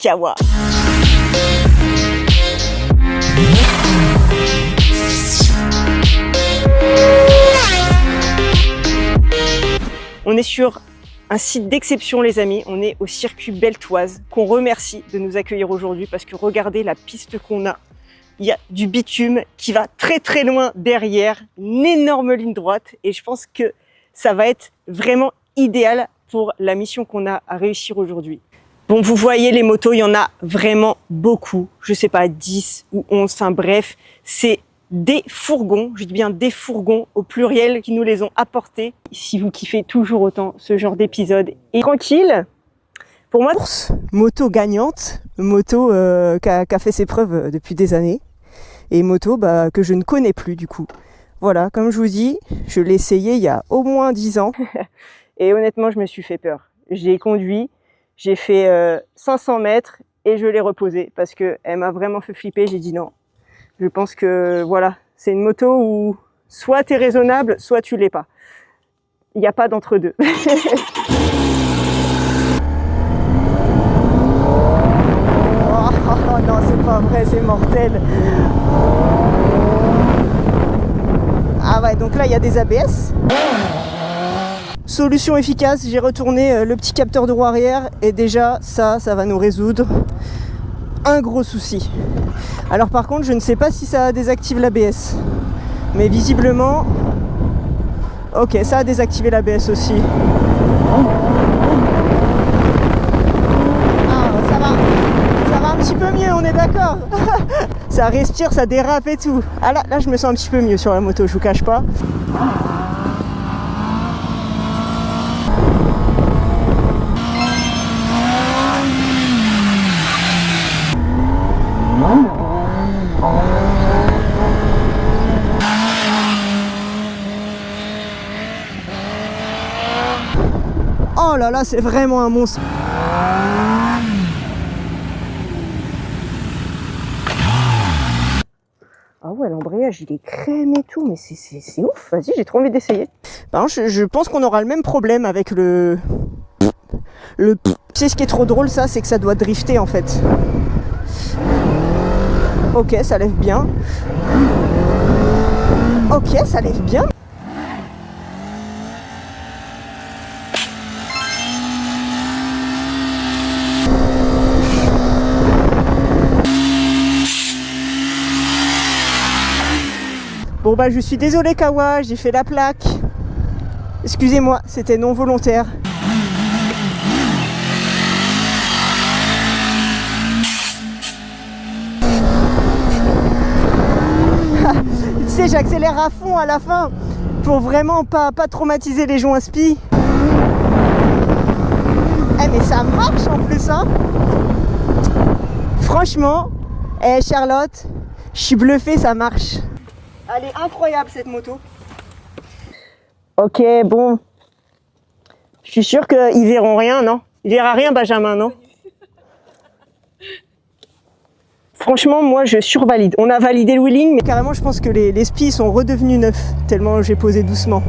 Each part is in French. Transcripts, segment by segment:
Kawa. On est sur un site d'exception les amis, on est au circuit Beltoise, qu'on remercie de nous accueillir aujourd'hui parce que regardez la piste qu'on a. Il y a du bitume qui va très très loin derrière, une énorme ligne droite et je pense que ça va être vraiment idéal pour la mission qu'on a à réussir aujourd'hui. Bon, vous voyez les motos, il y en a vraiment beaucoup, je sais pas, 10 ou 11, enfin bref, c'est des fourgons, je dis bien des fourgons au pluriel qui nous les ont apportés. Si vous kiffez toujours autant ce genre d'épisode et tranquille, pour moi, moto gagnante, moto qui a fait ses preuves depuis des années et moto que je ne connais plus du coup. Voilà, comme je vous dis, je l'ai essayé il y a au moins 10 ans et honnêtement, je me suis fait peur. J'ai conduit, j'ai fait 500 mètres et je l'ai reposée parce qu'elle m'a vraiment fait flipper, j'ai dit non. Je pense que voilà, c'est une moto où soit tu es raisonnable, soit tu l'es pas. Il n'y a pas d'entre-deux. Oh non, c'est pas vrai, c'est mortel. Ah ouais, donc là il y a des ABS. Solution efficace, j'ai retourné le petit capteur de roue arrière et déjà ça va nous résoudre un gros souci. Alors par contre, je ne sais pas si ça désactive l'ABS. Mais visiblement... Ok, ça a désactivé l'ABS aussi. Ah, ça va un petit peu mieux, on est d'accord. Ça respire, ça dérape et tout. Ah là, je me sens un petit peu mieux sur la moto, je vous cache pas. Oh là là, c'est vraiment un monstre. Ah ouais, l'embrayage, il est crème et tout, mais c'est ouf. Vas-y, j'ai trop envie d'essayer. Par contre, je pense qu'on aura le même problème avec le... Tu sais, ce qui est trop drôle, ça, c'est que ça doit drifter, en fait. Ok, ça lève bien. Ok, ça lève bien. Bon je suis désolée Kawa, j'ai fait la plaque. Excusez-moi, c'était non volontaire. Tu sais, j'accélère à fond à la fin pour vraiment pas traumatiser les joints spi. Eh mais ça marche en plus hein. Franchement, Charlotte, je suis bluffée, ça marche. Elle est incroyable cette moto. Ok, bon. Je suis sûre qu'ils verront rien, non? Il verra rien, Benjamin, non? Franchement, moi, je survalide. On a validé le wheeling, mais carrément, je pense que les spis sont redevenus neufs, tellement j'ai posé doucement.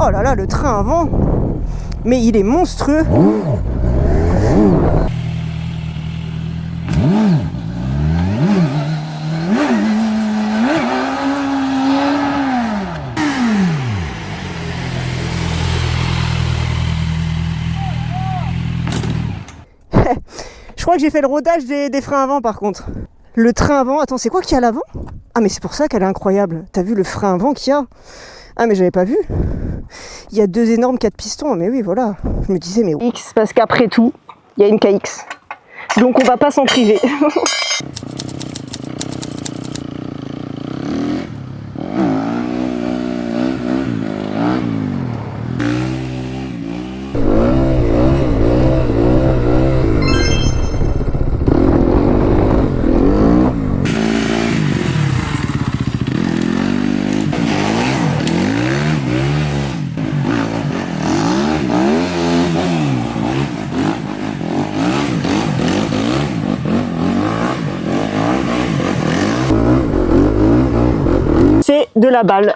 Oh là là, le train avant, mais il est monstrueux. Je crois que j'ai fait le rodage des freins avant par contre. Le train avant, attends, c'est quoi qu'il y a à l'avant? Ah mais c'est pour ça qu'elle est incroyable. T'as vu le frein avant qu'il y a? Ah mais j'avais pas vu. Il y a 2 énormes 4 pistons, mais oui voilà. Je me disais mais X, parce qu'après tout, il y a une KX. Donc on va pas s'en priver. de la balle.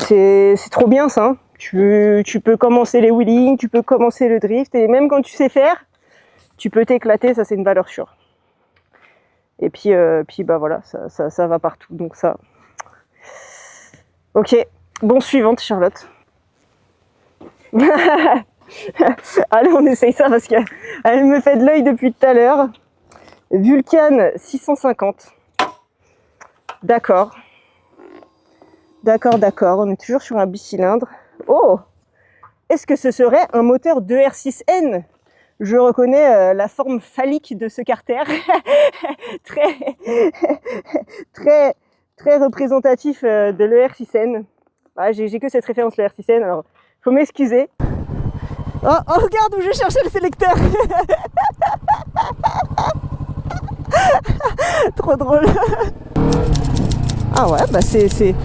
C'est trop bien ça. Tu peux commencer les wheelings, tu peux commencer le drift, et même quand tu sais faire, tu peux t'éclater, ça c'est une valeur sûre. Et puis bah voilà, ça va partout, donc ça... Ok, bon, suivante Charlotte. Allez, on essaye ça parce qu'elle me fait de l'œil depuis tout à l'heure. Vulcan 650. D'accord. D'accord, on est toujours sur un bicylindre. Oh! Est-ce que ce serait un moteur 2R6N? Je reconnais la forme phallique de ce carter. très représentatif de l'ER6N. Ah, j'ai que cette référence, l'ER6N, alors faut m'excuser. Oh, regarde où je cherchais le sélecteur. Trop drôle. Ah ouais, bah c'est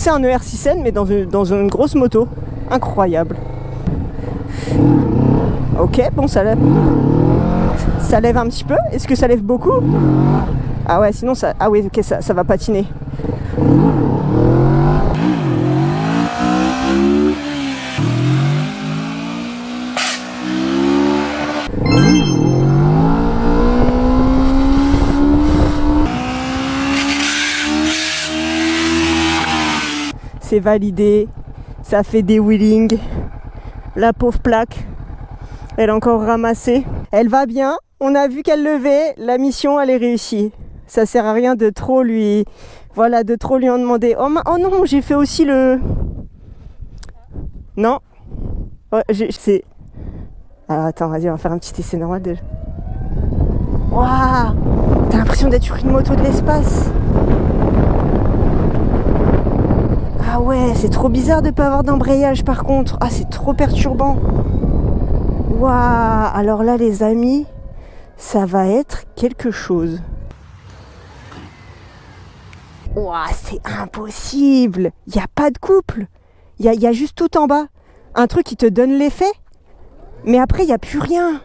un ER6N mais dans une grosse moto. Incroyable. Ok, bon, ça lève un petit peu. Est-ce que ça lève beaucoup? Ah ouais, sinon ça... Ah oui, ok, ça va patiner. C'est validé, ça fait des wheelings. La pauvre plaque, elle est encore ramassée. Elle va bien, on a vu qu'elle levait, la mission elle est réussie. Ça sert à rien de trop lui... Voilà, de trop lui en demander. Oh non, j'ai fait aussi le... Non. Ouais, c'est... Alors attends, vas-y, on va faire un petit essai normal déjà. Waouh! T'as l'impression d'être sur une moto de l'espace. Ah ouais, c'est trop bizarre de ne pas avoir d'embrayage par contre. Ah, c'est trop perturbant. Waouh! Alors là, les amis, ça va être quelque chose. Waouh, c'est impossible. Il n'y a pas de couple. Il y a juste tout en bas. Un truc qui te donne l'effet. Mais après, il n'y a plus rien.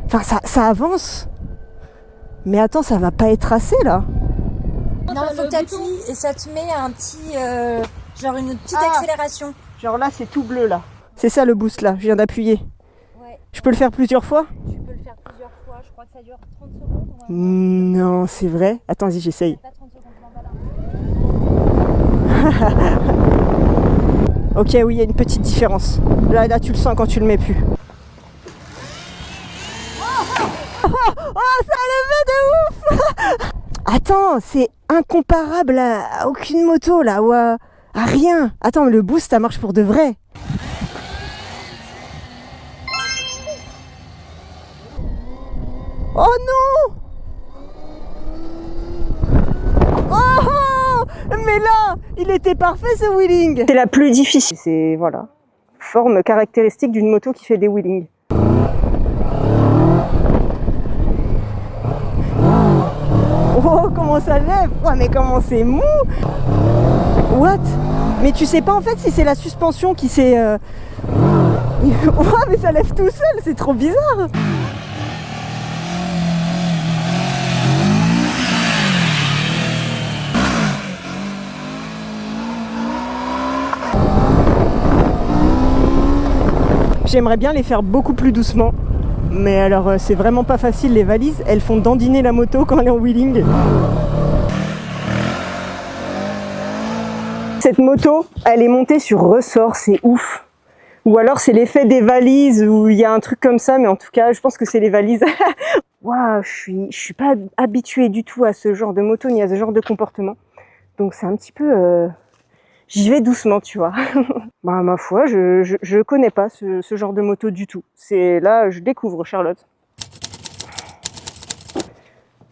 Enfin, ça avance. Mais attends, ça va pas être assez là. Non, il faut que tu appuies et ça te met un petit... genre une petite accélération. Genre là, c'est tout bleu là. C'est ça le boost là, je viens d'appuyer. Ouais. Je peux le faire plusieurs fois? Tu peux le faire plusieurs fois, je crois que ça dure 30 secondes. Non, c'est vrai. Attends, vas-y, j'essaye. Pas 30 secondes, Ok, oui, il y a une petite différence. Là, tu le sens quand tu le mets plus. Oh, ça a levé de ouf. Attends, c'est incomparable à aucune moto là, ou à rien. Attends, mais le boost, ça marche pour de vrai. Oh non! Oh! Mais là, il était parfait ce wheeling. C'est la plus difficile. C'est, voilà, forme caractéristique d'une moto qui fait des wheelings. Oh, comment ça lève! Ouais, mais comment c'est mou! What? Mais tu sais pas en fait si c'est la suspension qui s'est... Ouais, mais ça lève tout seul, c'est trop bizarre! J'aimerais bien les faire beaucoup plus doucement. Mais alors, c'est vraiment pas facile, les valises, elles font dandiner la moto quand elle est en wheeling. Cette moto, elle est montée sur ressort, c'est ouf. Ou alors c'est l'effet des valises, où il y a un truc comme ça, mais en tout cas, je pense que c'est les valises. Waouh, je suis pas habituée du tout à ce genre de moto, ni à ce genre de comportement. Donc c'est un petit peu... J'y vais doucement, tu vois. Bah, ma foi, je connais pas ce genre de moto du tout. C'est là, je découvre, Charlotte.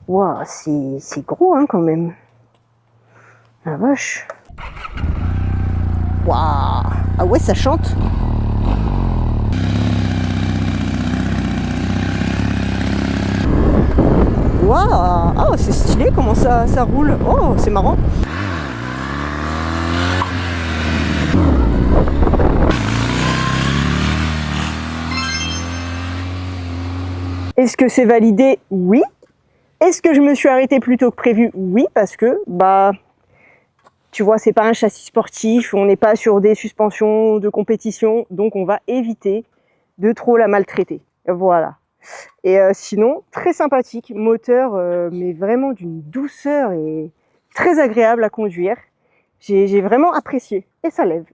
Waouh, c'est gros, hein, quand même. La vache. Waouh. Ah ouais, ça chante. Waouh. Oh, c'est stylé comment ça roule. Oh, c'est marrant. Est-ce que c'est validé? Oui. Est-ce que je me suis arrêtée plus tôt que prévu? Oui, parce que, tu vois, c'est pas un châssis sportif, on n'est pas sur des suspensions de compétition, donc on va éviter de trop la maltraiter. Voilà. Et sinon, très sympathique, moteur, mais vraiment d'une douceur et très agréable à conduire. J'ai vraiment apprécié. Et ça lève.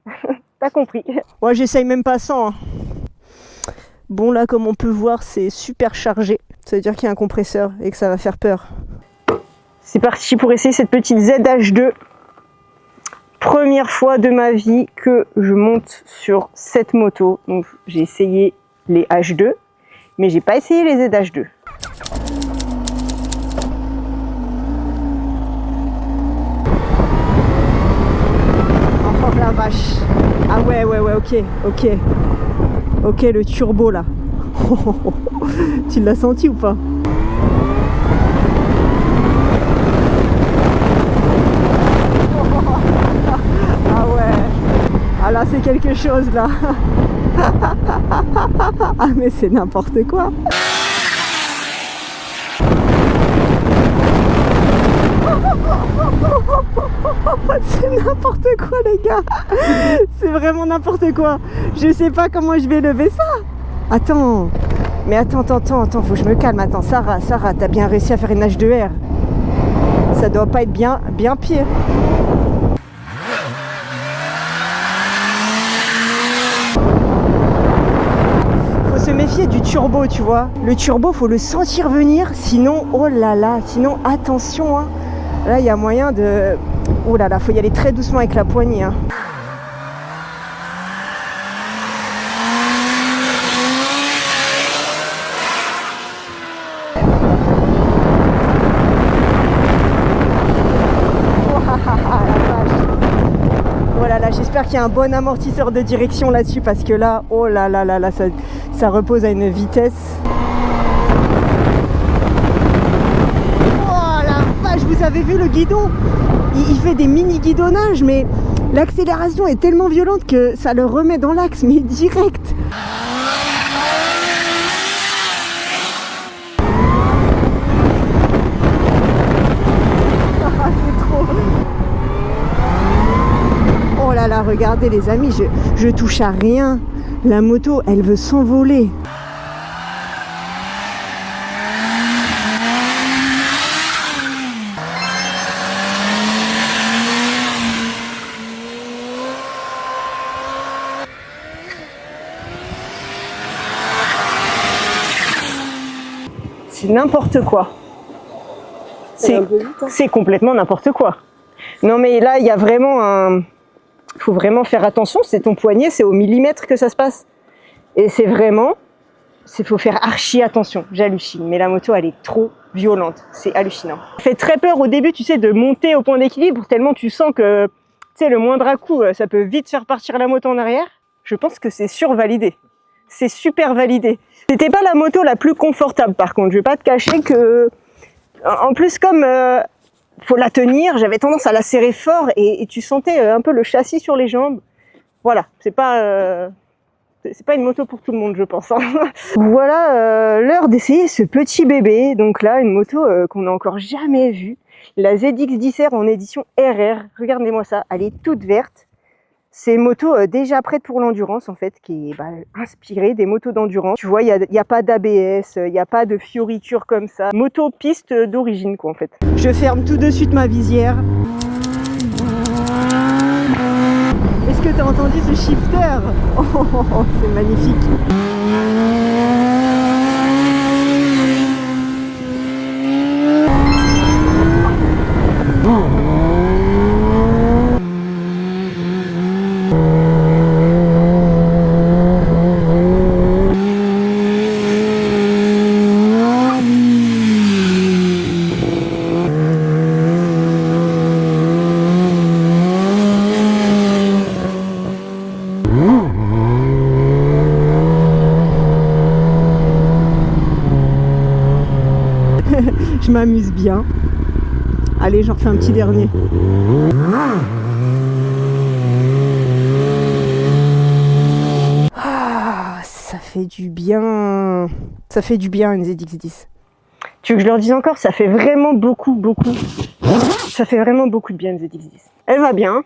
T'as compris. Moi, j'essaye même pas 100. Hein. Bon, là, comme on peut voir, c'est super chargé. Ça veut dire qu'il y a un compresseur et que ça va faire peur. C'est parti pour essayer cette petite ZH2. Première fois de ma vie que je monte sur cette moto. Donc, j'ai essayé les H2, mais j'ai pas essayé les ZH2. Oh la vache. Ah ouais, ok, le turbo là. Tu l'as senti ou pas? Ah ouais. Ah là, c'est quelque chose là. Ah mais c'est n'importe quoi. C'est n'importe quoi les gars. C'est vraiment n'importe quoi. Je sais pas comment je vais lever ça. Attends. Mais attends, faut que je me calme. Attends, Sarah, t'as bien réussi à faire une H2R. Ça doit pas être bien pire. Faut se méfier du turbo, tu vois. Le turbo, faut le sentir venir. Sinon, oh là là, sinon attention. Hein. Là, il y a moyen de... Oh là là, faut y aller très doucement avec la poignée. Hein. J'espère qu'il y a un bon amortisseur de direction là-dessus parce que là, oh là là là là, ça repose à une vitesse. Oh la vache, vous avez vu le guidon? Il fait des mini guidonnages, mais l'accélération est tellement violente que ça le remet dans l'axe, mais direct. Oh là là, regardez les amis, je touche à rien. La moto, elle veut s'envoler. C'est n'importe quoi. C'est complètement n'importe quoi. Non mais là, il y a vraiment un... Faut vraiment faire attention, c'est ton poignet, c'est au millimètre que ça se passe. Et c'est vraiment... faut faire archi attention, j'hallucine. Mais la moto, elle est trop violente, c'est hallucinant. Ça fait très peur au début, tu sais, de monter au point d'équilibre, tellement tu sens que, tu sais, le moindre à-coup, ça peut vite faire partir la moto en arrière. Je pense que c'est survalidé. C'est super validé. C'était pas la moto la plus confortable, par contre. Je vais pas te cacher que... En plus, comme... faut la tenir, j'avais tendance à la serrer fort et tu sentais un peu le châssis sur les jambes. Voilà, c'est pas une moto pour tout le monde, je pense. Hein. Voilà l'heure d'essayer ce petit bébé. Donc là, une moto qu'on n'a encore jamais vue. La ZX10R en édition RR. Regardez-moi ça, elle est toute verte. C'est une moto déjà prête pour l'endurance en fait, qui est inspirée des motos d'endurance. Tu vois, il n'y a pas d'ABS, il n'y a pas de fioritures comme ça. Moto piste d'origine quoi en fait. Je ferme tout de suite ma visière. Est-ce que tu as entendu ce shifter? Oh, c'est magnifique. Je m'amuse bien. Allez, j'en refais un petit dernier. Ah, ça fait du bien. Ça fait du bien une ZX10. Tu veux que je leur dise encore? Ça fait vraiment beaucoup. Ça fait vraiment beaucoup de bien une ZX10. Elle va bien.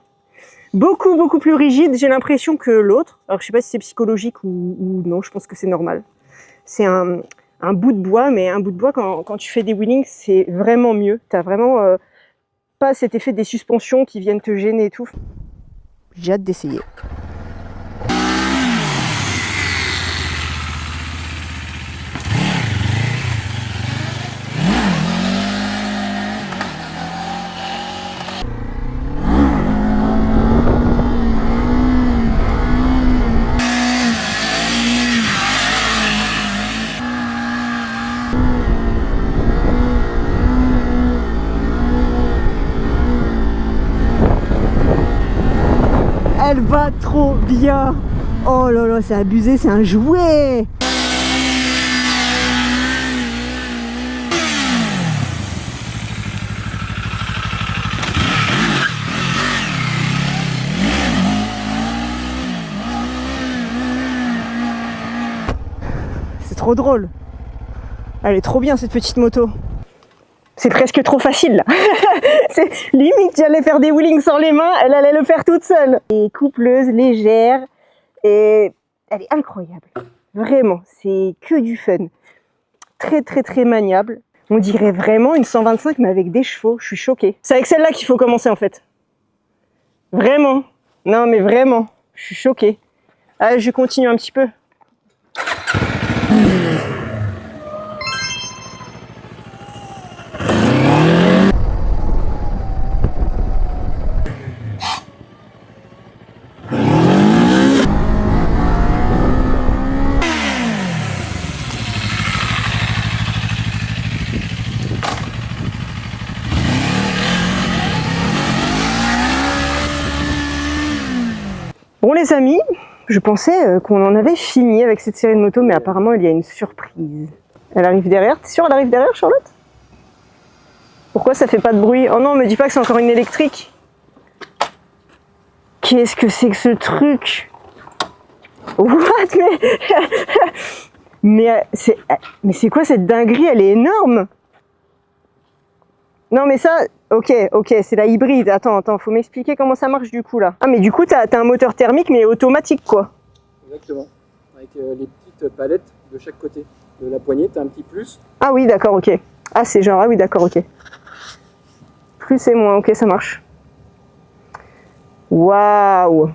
Beaucoup plus rigide, j'ai l'impression, que l'autre. Alors je sais pas si c'est psychologique ou non, je pense que c'est normal. C'est un bout de bois, mais un bout de bois quand tu fais des wheelings, c'est vraiment mieux. T'as vraiment pas cet effet des suspensions qui viennent te gêner et tout. J'ai hâte d'essayer. Elle va trop bien. Oh là là, c'est abusé, c'est un jouet. C'est trop drôle. Elle est trop bien cette petite moto. C'est presque trop facile là. C'est limite, j'allais faire des wheelings sans les mains, elle allait le faire toute seule. Et coupleuse, légère, et elle est incroyable. Vraiment, c'est que du fun. Très maniable. On dirait vraiment une 125 mais avec des chevaux, je suis choquée. C'est avec celle-là qu'il faut commencer en fait. Vraiment. Non mais vraiment, je suis choquée. Allez, je continue un petit peu. Bon les amis, je pensais qu'on en avait fini avec cette série de motos, mais apparemment il y a une surprise. Elle arrive derrière. T'es sûre elle arrive derrière, Charlotte? Pourquoi ça fait pas de bruit? Oh non, me dis pas que c'est encore une électrique. Qu'est-ce que c'est que ce truc? What? Mais c'est quoi cette dinguerie? Elle est énorme. Non mais ça, ok, c'est la hybride. Attends, faut m'expliquer comment ça marche du coup là. Ah mais du coup t'as un moteur thermique mais automatique quoi. Exactement, avec les petites palettes de chaque côté de la poignée, t'as un petit plus. Ah oui d'accord, ok. Ah c'est genre, ah oui d'accord, ok. Plus et moins, ok ça marche. Waouh.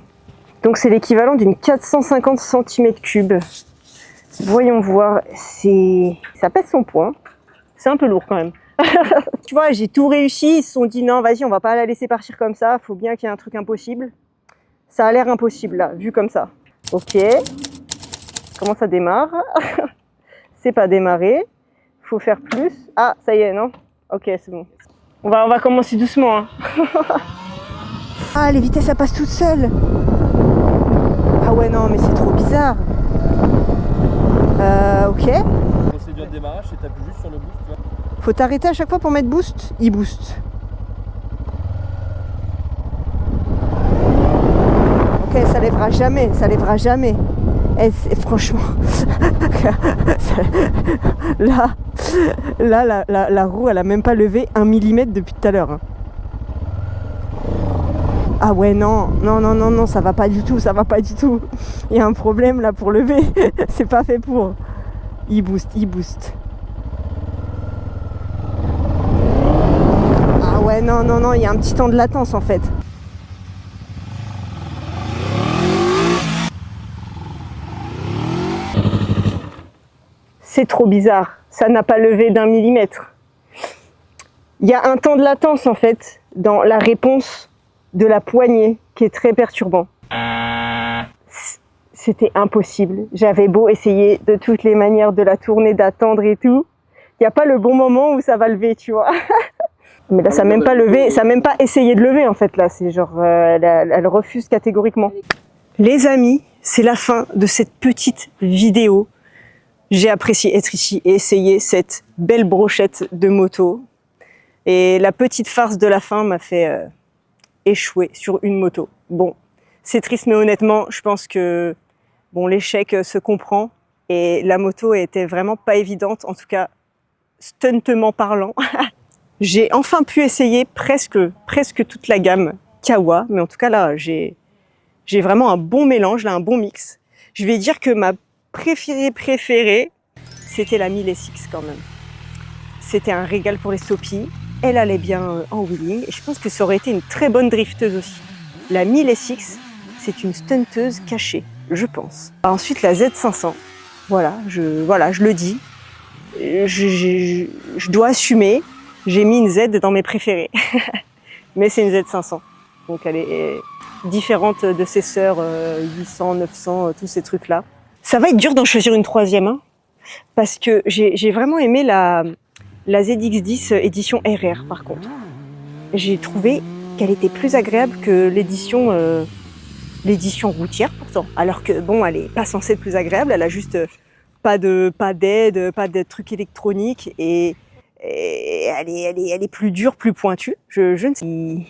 Donc c'est l'équivalent d'une 450 cm3. Voyons voir, ça pèse son poids. C'est un peu lourd quand même. Tu vois, j'ai tout réussi, ils se sont dit non, vas-y, on va pas la laisser partir comme ça, faut bien qu'il y ait un truc impossible. Ça a l'air impossible là, vu comme ça. Ok. Comment ça démarre? C'est pas démarré. Faut faire plus. Ah, ça y est, non? Ok, c'est bon. On va commencer doucement. Hein. Ah, les vitesses, ça passe toutes seules. Ah ouais, non, mais c'est trop bizarre. Ok. Procédure de démarrage, c'est t'appuies juste sur le boost, tu vois. Faut t'arrêter à chaque fois pour mettre boost. Il boost. Ok, ça lèvera jamais, ça lèvera jamais. Et franchement, là, la roue, elle a même pas levé 1 mm depuis tout à l'heure. Hein. Ah ouais, non, ça va pas du tout, ça va pas du tout. Il y a un problème là pour lever, c'est pas fait pour. Il boost. Ah ouais, non, il y a un petit temps de latence en fait. C'est trop bizarre, ça n'a pas levé d'1 mm. Il y a un temps de latence en fait dans la réponse de la poignée qui est très perturbant. C'était impossible. J'avais beau essayer de toutes les manières de la tourner, d'attendre et tout. Il n'y a pas le bon moment où ça va lever, tu vois. Mais là, ça n'a même pas levé, ça n'a même pas essayé de lever en fait là. C'est genre, elle refuse catégoriquement. Les amis, c'est la fin de cette petite vidéo. J'ai apprécié être ici et essayer cette belle brochette de moto. Et la petite farce de la fin m'a fait échouer sur une moto. Bon, c'est triste, mais honnêtement, je pense que bon, l'échec se comprend. Et la moto était vraiment pas évidente. En tout cas, stuntement parlant. J'ai enfin pu essayer presque toute la gamme Kawa, mais en tout cas là, j'ai vraiment un bon mélange, là, un bon mix. Je vais dire que ma préférée, c'était la 1000SX quand même. C'était un régal pour les stoppies. Elle allait bien en wheeling et je pense que ça aurait été une très bonne drifteuse aussi. La 1000SX, c'est une stunteuse cachée, je pense. Ensuite, la Z500. Voilà, je le dis. Je dois assumer. J'ai mis une Z dans mes préférés. Mais c'est une Z500. Donc elle est différente de ses sœurs 800, 900, tous ces trucs-là. Ça va être dur d'en choisir une troisième, hein, parce que j'ai vraiment aimé la ZX10 édition RR par contre. J'ai trouvé qu'elle était plus agréable que l'édition routière pourtant. Alors que bon, elle est pas censée être plus agréable, elle a juste pas d'aide, pas de trucs électroniques et elle est plus dure, plus pointue. Je ne sais pas.